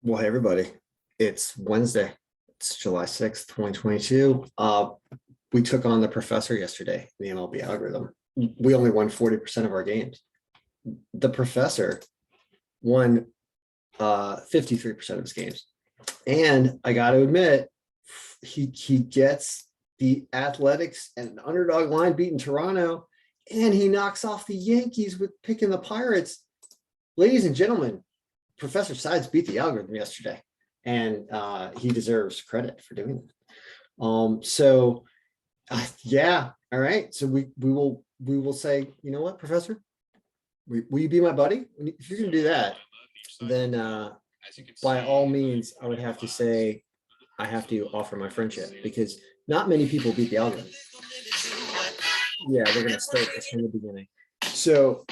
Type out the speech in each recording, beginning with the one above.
Well, hey everybody, it's Wednesday. It's July 6th, 2022. We took on the professor yesterday, the MLB algorithm. We only won 40% of our games. The professor won 53% of his games. And I got to admit, he gets the Athletics and an underdog line beating Toronto, and he knocks off the Yankees with picking the Pirates. Ladies and gentlemen, Professor Sides beat the algorithm yesterday, and he deserves credit for doing that. Yeah, all right. So we will say, you know what, Professor, will you be my buddy? If you're gonna do that, then by all means, I would have to say I have to offer my friendship because not many people beat the algorithm. Yeah, they're gonna start this from the beginning. So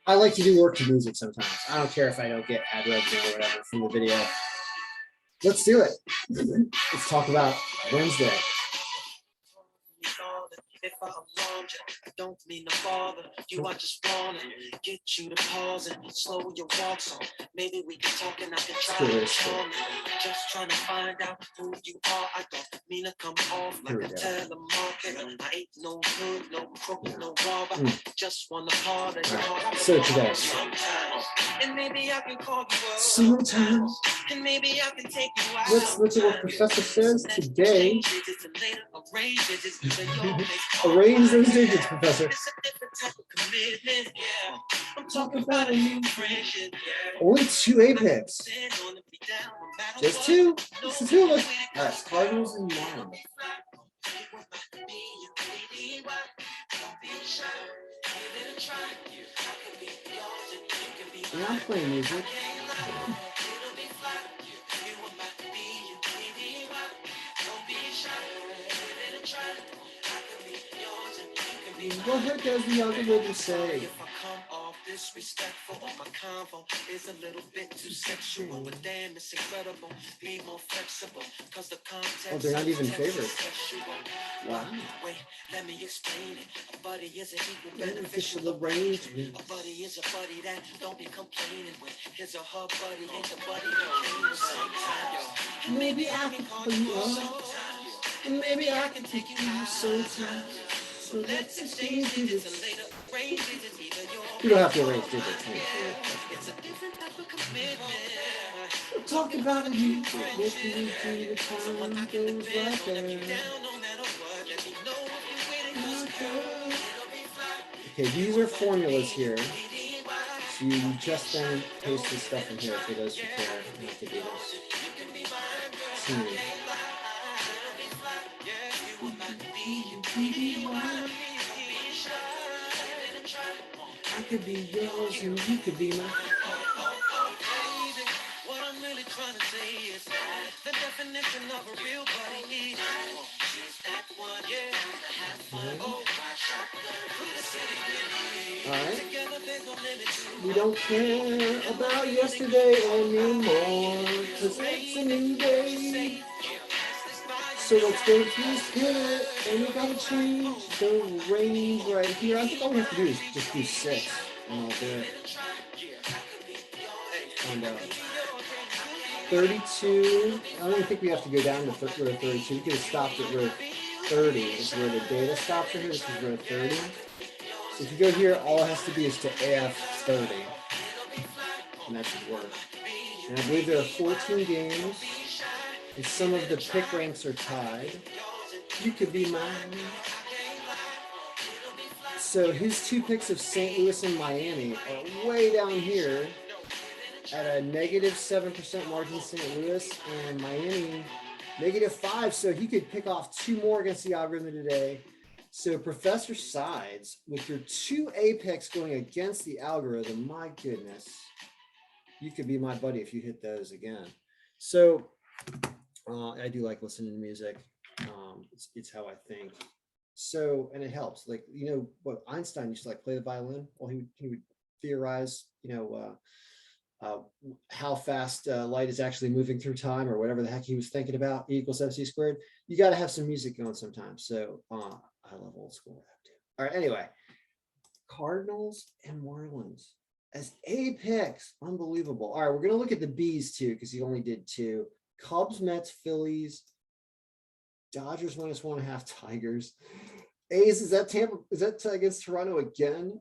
I like to do work to music sometimes. I don't care if I don't get ad revenue or whatever from the video. Let's do it. Let's talk about Wednesday. If I alarmed you, I don't mean to bother you. I just wanna get you to pause and slow your walk so maybe we can talk and I can try to charm you. Just trying to find out who you are. I don't mean to come off like a telemarketer. I ain't no hood, no crook, no robber. I just wanna part of your heart. So today, and maybe I can call you up sometimes, and maybe I can take you out. Let's look at what Professor says today. Arrange those digits, Professor. I'm talking about a new friendship. Only two apex. Just two. Just the two of us. All right, Cardinals and Marlins. You're not playing music. What heck does the algorithm say? If I come off disrespectful, my convo is a little bit too sexual, but damn, it's incredible. Be more flexible, cause the context. Oh, they're not even favorites. Wow. Wait, let me explain it. A buddy is an equal beneficial arrangement. A buddy is a buddy that don't be complaining with his or her buddy ain't the buddy that sometimes. And maybe I can call you up. And maybe I can take you out sometimes. So let's exchange digits and later arrange digits. You don't have to arrange digits. It's a different type of commitment. We're talking about a new friendship. Someone I can depend on if you down no matter what. Let me know if you're waiting for us. Okay, these are formulas here. So you just then paste this stuff in here for those who care. You have to do this. I could be yours and you could be mine. What I'm really trying to say is the definition of a real buddy is that one, yeah. All right. We don't care about yesterday anymore, cause it's a new day. So let's go through spirit, and we gotta change the range right here. I think all we have to do is just do 6, and I'll do it. And 32. I don't even think we have to go down to row 32. We could have stopped at row 30. Is where the data stops right here. This is row 30. So if you go here, all it has to be is to AF 30, and that should work. And I believe there are 14 games. And some of the pick ranks are tied. You could be mine. So his 2 picks of St. Louis and Miami are way down here at a negative 7% margin. St. Louis and Miami -5. So he could pick off 2 more against the algorithm today. So Professor Sides, with your 2 apex going against the algorithm, my goodness, you could be my buddy if you hit those again. So I do like listening to music. It's how I think. So, and it helps. Like, you know, what Einstein used to like play the violin. Well, he would theorize, you know, how fast light is actually moving through time, or whatever the heck he was thinking about. E = mc². You got to have some music going sometimes. So I love old school rap too. All right. Anyway, Cardinals and Marlins. as A picks. Unbelievable. All right, we're gonna look at the B's too, because he only did two. Cubs, Mets, Phillies, Dodgers -1.5, Tigers. A's, is that Tampa? Is that against Toronto again?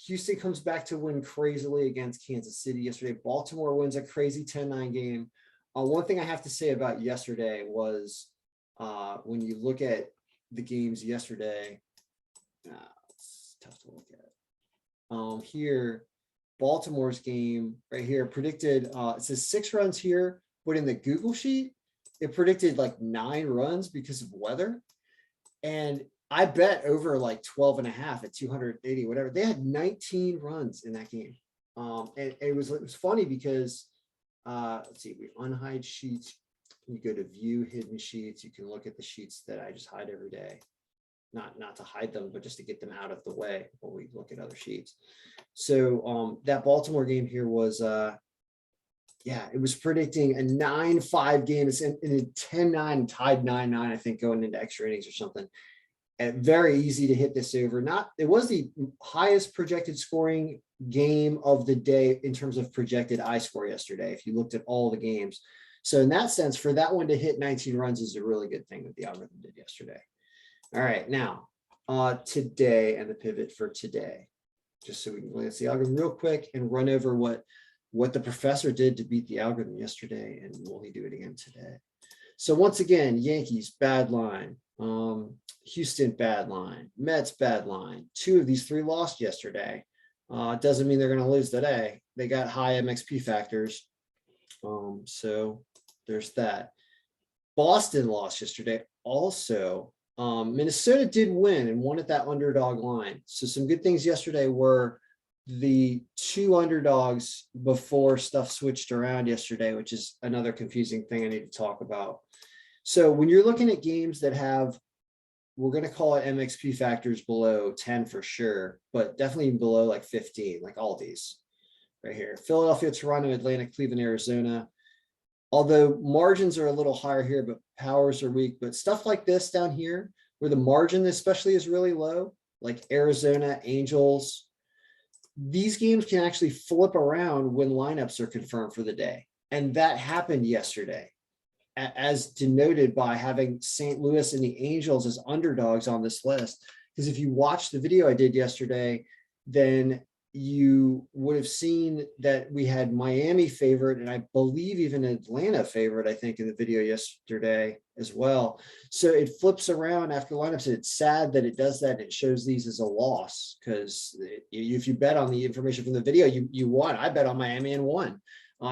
Houston comes back to win crazily against Kansas City yesterday. Baltimore wins a crazy 10-9 game. One thing I have to say about yesterday was when you look at the games yesterday, it's tough to look at. Here, Baltimore's game right here predicted, it says 6 runs here, but in the Google sheet, it predicted like 9 runs because of weather. And I bet over like 12.5 at 280, whatever. They had 19 runs in that game. And it was funny because let's see, we unhide sheets. You go to view hidden sheets. You can look at the sheets that I just hide every day. Not to hide them, but just to get them out of the way when we look at other sheets. So that Baltimore game here was yeah, it was predicting a 9-5 game. It's in a 10-9 tied 9-9, I think, going into extra innings or something. And very easy to hit this over. It was the highest projected scoring game of the day in terms of projected I score yesterday, if you looked at all the games. So in that sense, for that one to hit 19 runs is a really good thing that the algorithm did yesterday. All right, now today and the pivot for today, just so we can glance the algorithm real quick and run over what the professor did to beat the algorithm yesterday, and will he do it again today? So once again, Yankees, bad line. Houston, bad line. Mets, bad line. 2 of these 3 lost yesterday. Doesn't mean they're going to lose today. They got high MXP factors. So there's that. Boston lost yesterday. Also, Minnesota did win and won at that underdog line. So some good things yesterday were the 2 underdogs before stuff switched around yesterday, which is another confusing thing I need to talk about. So when you're looking at games that have, we're going to call it MXP factors below 10 for sure, but definitely below like 15, like all these right here. Philadelphia, Toronto, Atlanta, Cleveland, Arizona. Although margins are a little higher here, but powers are weak. But stuff like this down here, where the margin especially is really low, like Arizona, Angels, these games can actually flip around when lineups are confirmed for the day. And that happened yesterday, as denoted by having St. Louis and the Angels as underdogs on this list. Because if you watch the video I did yesterday, then you would have seen that we had Miami favorite, and I believe even Atlanta favorite, I think, in the video yesterday as well. So it flips around after lineups. And it's sad that it does that. It shows these as a loss, because if you bet on the information from the video, you won. I bet on Miami and won,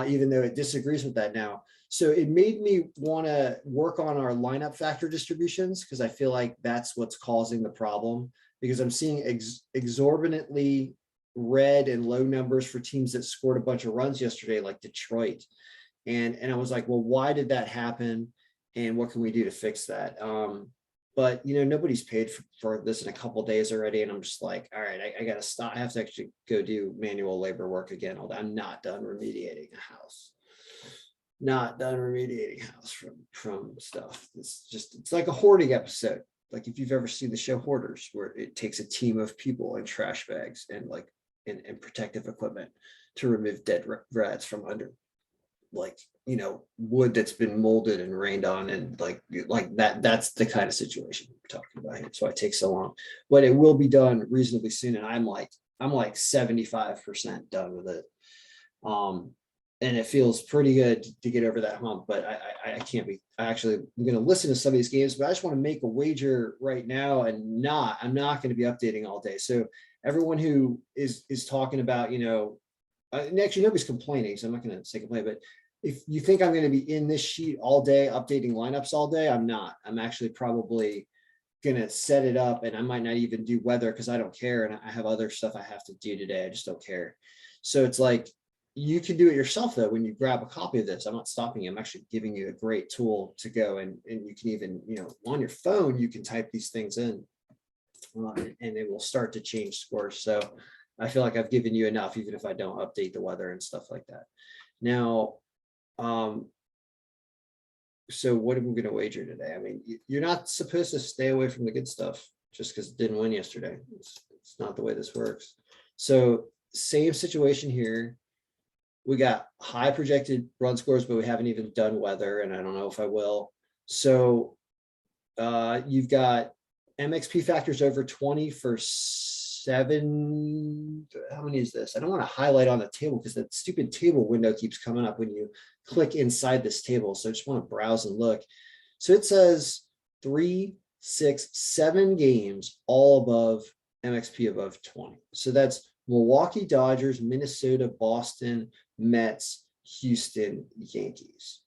even though it disagrees with that now. So it made me want to work on our lineup factor distributions, because I feel like that's what's causing the problem, because I'm seeing exorbitantly red and low numbers for teams that scored a bunch of runs yesterday, like Detroit. And I was like, well, why did that happen? And what can we do to fix that? But, nobody's paid for this in a couple of days already. And I'm just like, all right, I got to stop. I have to actually go do manual labor work again. I'm not done remediating a house. Not done remediating house from stuff. It's like a hoarding episode. Like if you've ever seen the show Hoarders, where it takes a team of people and trash bags and like and protective equipment to remove dead rats from under, like, wood that's been molded and rained on, and like that. That's the kind of situation we're talking about here. That's why it takes so long, but it will be done reasonably soon. And I'm like 75% done with it. And it feels pretty good to get over that hump, but I can't be. I'm going to listen to some of these games, but I just want to make a wager right now, and I'm not going to be updating all day. So everyone who is talking about, and actually nobody's complaining, so I'm not going to say complain, but if you think I'm going to be in this sheet all day, updating lineups all day, I'm not. I'm actually probably going to set it up, and I might not even do weather because I don't care. And I have other stuff I have to do today. I just don't care. So it's like, you can do it yourself though. When you grab a copy of this, I'm not stopping you. I'm actually giving you a great tool to go, and you can even, on your phone, you can type these things in, and it will start to change scores. So I feel like I've given you enough, even if I don't update the weather and stuff like that. Now, so what are we going to wager today? I mean, you're not supposed to stay away from the good stuff just because it didn't win yesterday. It's not the way this works. So same situation here. We got high projected run scores, but we haven't even done weather, and I don't know if I will. So you've got MXP factors over 20 for 7. How many is this? I don't want to highlight on the table because that stupid table window keeps coming up when you click inside this table. So I just want to browse and look. So it says 3, 6, 7 games all above MXP above 20. So that's Milwaukee Dodgers, Minnesota, Boston, Mets, Houston, Yankees.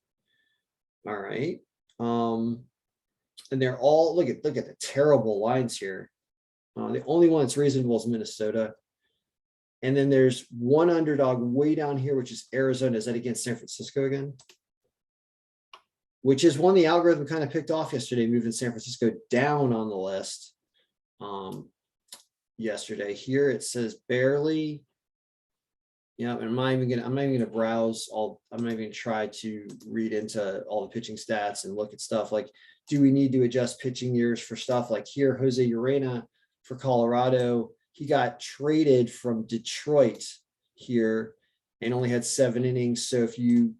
All right. And they're all, look at the terrible lines here. The only one that's reasonable is Minnesota. And then there's one underdog way down here, which is Arizona. Is that against San Francisco again? Which is one the algorithm kind of picked off yesterday, moving San Francisco down on the list. Yesterday here it says barely. Yeah, and I'm not even gonna browse all. I'm not even gonna try to read into all the pitching stats and look at stuff like, do we need to adjust pitching years for stuff like here? Jose Urena for Colorado, he got traded from Detroit here and only had 7 innings. So if you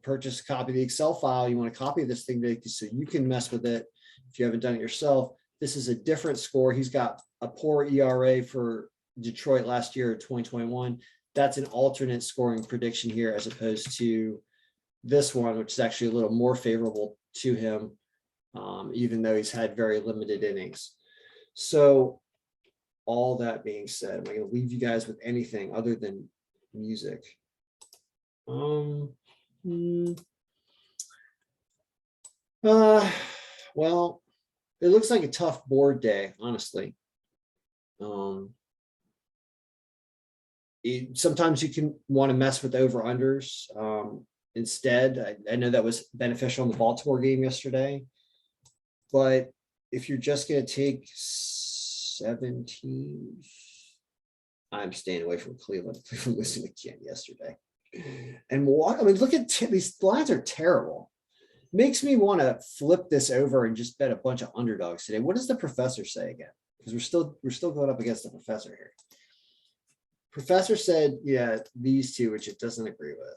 purchase a copy of the Excel file, you want to copy this thing so you can mess with it if you haven't done it yourself. This is a different score. He's got a poor ERA for Detroit last year, 2021. That's an alternate scoring prediction here as opposed to this one, which is actually a little more favorable to him, even though he's had very limited innings. So all that being said, am I going to leave you guys with anything other than music? Well, it looks like a tough board day, honestly. Sometimes you can want to mess with over-unders instead. I know that was beneficial in the Baltimore game yesterday, but if you're just going to take 17, I'm staying away from Cleveland. Cleveland losing again yesterday. And Milwaukee, I mean, look at these lines are terrible. Makes me want to flip this over and just bet a bunch of underdogs today. What does the professor say again? Because we're still going up against the professor here. Professor said, yeah, these two, which it doesn't agree with.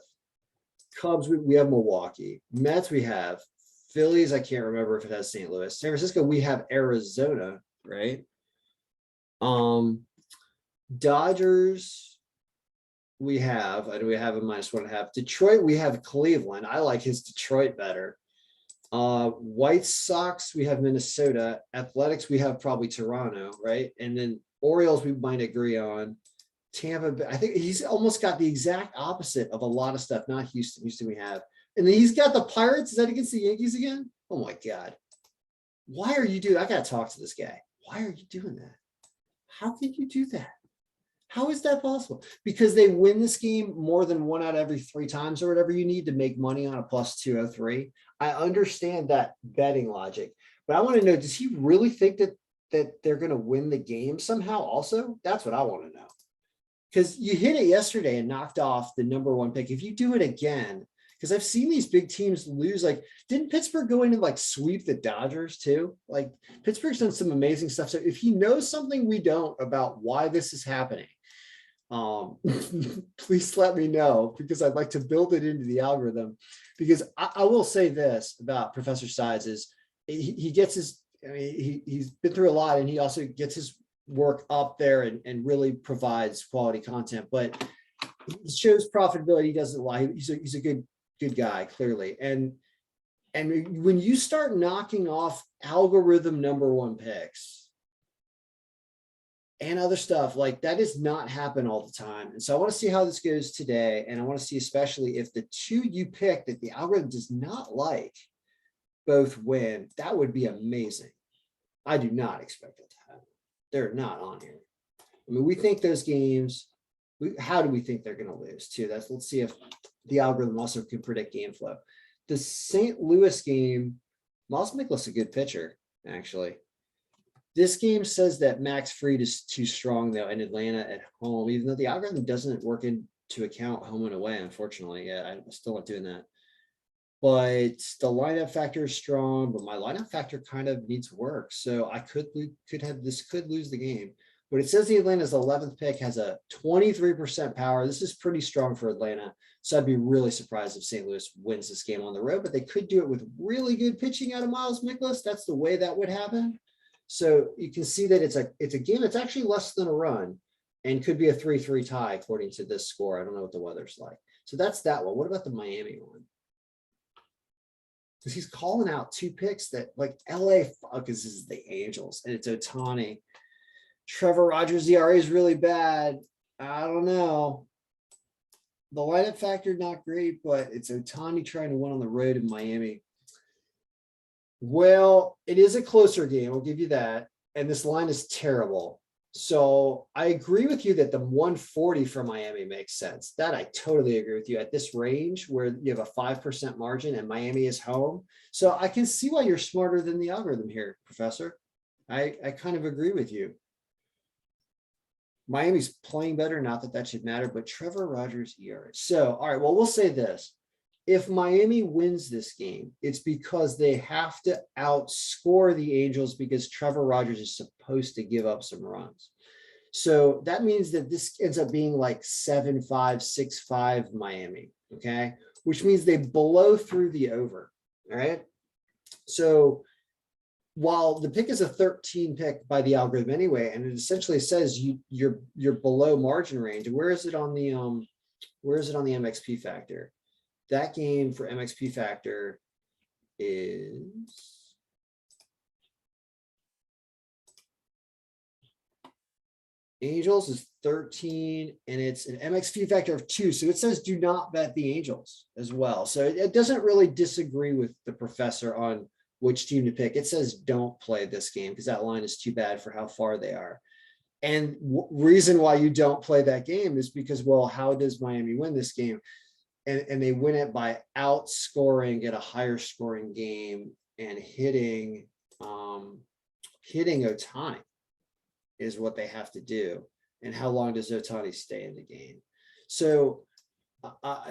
Cubs, we have Milwaukee. Mets, we have Phillies. I can't remember if it has St. Louis. San Francisco, we have Arizona, right? Dodgers, we have a -1.5. Detroit, we have Cleveland. I like his Detroit better. White Sox, we have Minnesota. Athletics, we have probably Toronto, right? And then Orioles, we might agree on. Tampa, I think he's almost got the exact opposite of a lot of stuff. Not Houston. Houston we have. And then he's got the Pirates. Is that against the Yankees again? Oh my God. Why are you doing? I got to talk to this guy. Why are you doing that? How can you do that? How is that possible? Because they win this game more than 1 out of every 3 times or whatever you need to make money on a +203. I understand that betting logic, but I want to know, does he really think that they're going to win the game somehow also? That's what I want to know. Because you hit it yesterday and knocked off the #1 pick. If you do it again, because I've seen these big teams lose, like, didn't Pittsburgh go in and like sweep the Dodgers too? Like, Pittsburgh's done some amazing stuff. So if he knows something we don't about why this is happening, please let me know, because I'd like to build it into the algorithm. Because I will say this about Professor Sides is he gets his, I mean, he's been through a lot, and he also gets his work up there and really provides quality content, but he shows profitability. He doesn't lie. He's a good guy, clearly. And when you start knocking off algorithm #1 picks and other stuff, like, that does not happen all the time. And so I want to see how this goes today. And I want to see, especially if the 2 you pick that the algorithm does not like both win. That would be amazing. I do not expect it to happen. They're not on here. I mean, we think those games, how do we think they're going to lose too? Let's see if the algorithm also can predict game flow. The St. Louis game, Miles Mikolas a good pitcher, actually. This game says that Max Fried is too strong, though, in Atlanta at home, even though the algorithm doesn't work into account home and away, unfortunately. Yeah, I'm still not doing that. But the lineup factor is strong, but my lineup factor kind of needs work. So I could lose the game. but it says the Atlanta's 11th pick has a 23% power. This is pretty strong for Atlanta. So I'd be really surprised if St. Louis wins this game on the road, but they could do it with really good pitching out of Miles Mikolas. That's the way that would happen. So you can see that it's a game that's actually less than a run and could be a 3-3 tie according to this score. I don't know what the weather's like. So that's that one. What about the Miami one? Because he's calling out two picks that like LA, because this is the Angels and it's Ohtani. Trevor Rogers' ERA is really bad. I don't know. The lineup factor, not great, but it's Ohtani trying to win on the road in Miami. Well, it is a closer game. I'll give you that. And this line is terrible. So I agree with you that the 140 for Miami makes sense. That I totally agree with you at this range where you have a 5% margin and Miami is home. So I can see why you're smarter than the algorithm here, Professor. I kind of agree with you. Miami's playing better, not that that should matter, but Trevor Rogers ERA. So, all right, well, we'll say this. If Miami wins this game, it's because they have to outscore the Angels because Trevor Rogers is supposed to give up some runs. So that means that this ends up being like 7-5, 6-5 Miami, okay? Which means they blow through the over, all right? So while the pick is a 13 pick by the algorithm anyway, and it essentially says you're below margin range. Where is it on the MXP factor? That game for MXP factor is Angels is 13 and it's an MXP factor of 2. So it says do not bet the Angels as well. So it doesn't really disagree with the professor on which team to pick. It says don't play this game because that line is too bad for how far they are. And reason why you don't play that game is because, well, how does Miami win this game? And they win it by outscoring, get a higher scoring game and hitting Ohtani is what they have to do. And how long does Ohtani stay in the game? So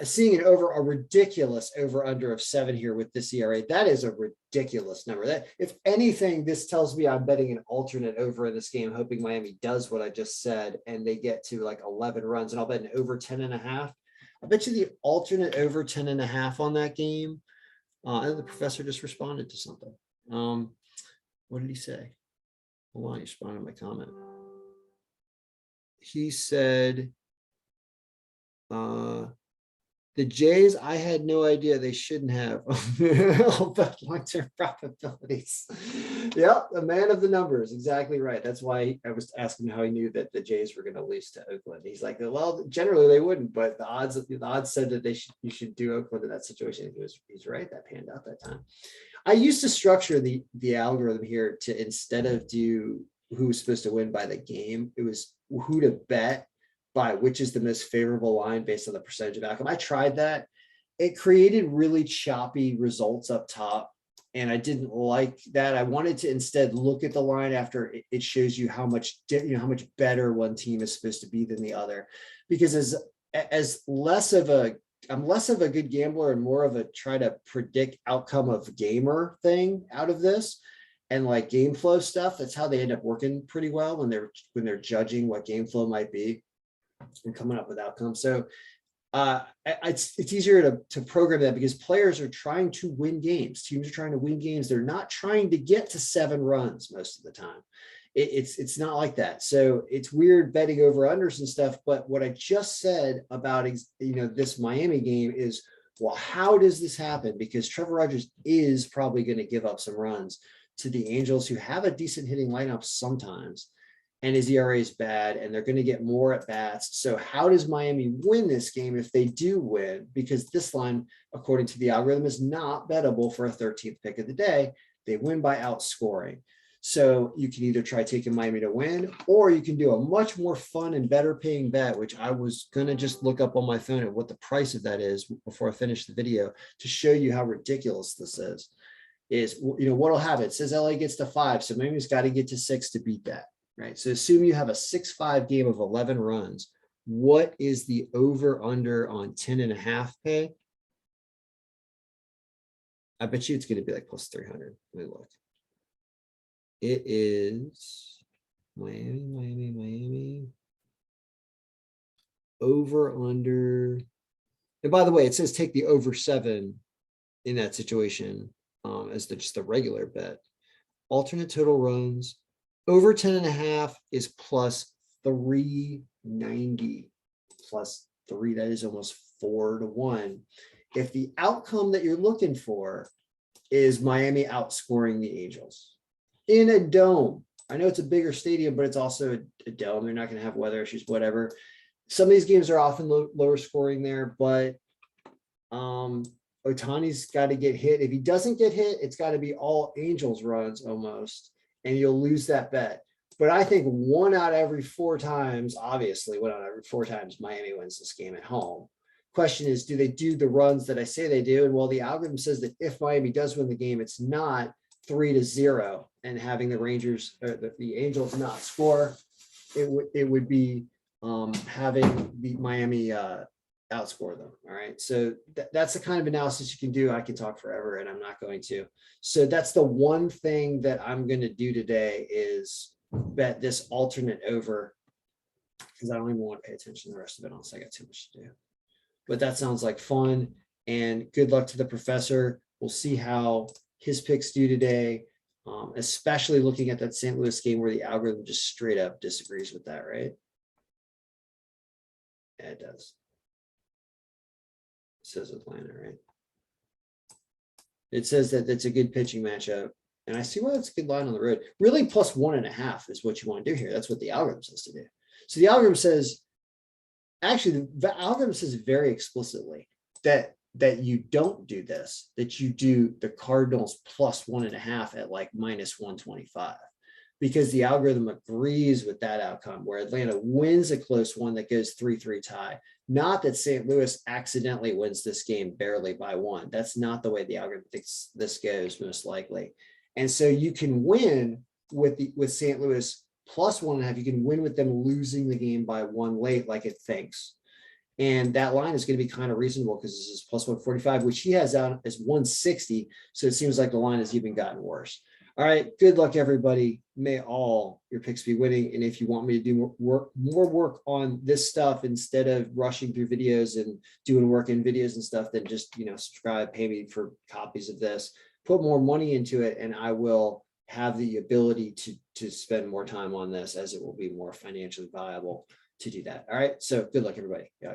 seeing a ridiculous over under of 7 here with this ERA, that is a ridiculous number. That if anything, this tells me I'm betting an alternate over in this game, hoping Miami does what I just said and they get to like 11 runs, and I'll bet an over 10.5. I bet you the alternate over 10.5 on that game. And the professor just responded to something. What did he say? Hold on, he responded to my comment. He said, the Jays, I had no idea they shouldn't have. I'll bet long-term probabilities. Yep, a man of the numbers. Exactly right. That's why I was asking how he knew that the Jays were going to lose to Oakland. He's like, well, generally they wouldn't, but the odds said that you should do Oakland in that situation. He's right. That panned out that time. I used to structure the algorithm here to, instead of do who was supposed to win by the game, it was who to bet by, which is the most favorable line based on the percentage of outcome. I tried that. It created really choppy results up top, and I didn't like that. I wanted to instead look at the line after it shows you how much better one team is supposed to be than the other, because as less of a I'm less of a good gambler and more of a try to predict outcome of gamer thing out of this, and like game flow stuff. That's how they end up working pretty well when they're judging what game flow might be and coming up with outcomes. So it's easier to program that because players are trying to win games. Teams are trying to win games. They're not trying to get to 7 runs most of the time. It's not like that. So it's weird betting over unders and stuff. But what I just said about this Miami game is, well, how does this happen? Because Trevor Rogers is probably going to give up some runs to the Angels, who have a decent hitting lineup sometimes, and his ERA is bad, and they're going to get more at bats. So how does Miami win this game if they do win? Because this line, according to the algorithm, is not bettable for a 13th pick of the day. They win by outscoring. So you can either try taking Miami to win, or you can do a much more fun and better paying bet, which I was going to just look up on my phone at what the price of that is before I finish the video to show you how ridiculous this is what'll happen. It says LA gets to 5. So Miami's got to get to 6 to beat that. Right. So assume you have a 6-5 game of 11 runs. What is the over under on 10.5 pay? I bet you it's going to be like plus 300. Let me look. It is Miami. Over, under. And by the way, it says take the over 7 in that situation as just the regular bet. Alternate total runs. Over 10.5 is plus 390. Plus 3, that is almost 4-1. If the outcome that you're looking for is Miami outscoring the Angels in a dome. I know it's a bigger stadium, but it's also a dome. They're not going to have weather issues, whatever. Some of these games are often lower scoring there, but Ohtani's got to get hit. If he doesn't get hit, it's got to be all Angels runs almost, and you'll lose that bet. But I think 1 out of every 4 times, obviously 1 out of every 4 times, Miami wins this game at home. Question is, do they do the runs that I say they do? And well, the algorithm says that if Miami does win the game, it's not 3-0 and having the Rangers or the Angels not score. It would be having the Miami outscore them. All right. So that's the kind of analysis you can do. I can talk forever and I'm not going to. So that's the one thing that I'm going to do today is bet this alternate over, because I don't even want to pay attention to the rest of it else. I got too much to do. But that sounds like fun, and good luck to the professor. We'll see how his picks do today, especially looking at that St. Louis game where the algorithm just straight up disagrees with that, right? Yeah, it does. It says Atlanta, right? It says that it's a good pitching matchup, and I see why it's a good line on the road. Really, plus 1.5 is what you want to do here. That's what the algorithm says to do. So the algorithm says, actually, the algorithm says very explicitly that you don't do this, that you do the Cardinals plus 1.5 at like minus 125, because the algorithm agrees with that outcome where Atlanta wins a close one that goes 3-3 tie. Not that St. Louis accidentally wins this game barely by 1. That's not the way the algorithm thinks this goes, most likely. And so you can win with St. Louis plus 1.5. You can win with them losing the game by 1 late, like it thinks. And that line is going to be kind of reasonable because this is plus 145, which he has out as 160. So it seems like the line has even gotten worse. All right. Good luck, everybody. May all your picks be winning. And if you want me to do more work on this stuff instead of rushing through videos and doing work in videos and stuff, then just, subscribe, pay me for copies of this, put more money into it, and I will have the ability to spend more time on this as it will be more financially viable to do that. All right. So good luck, everybody. Yeah,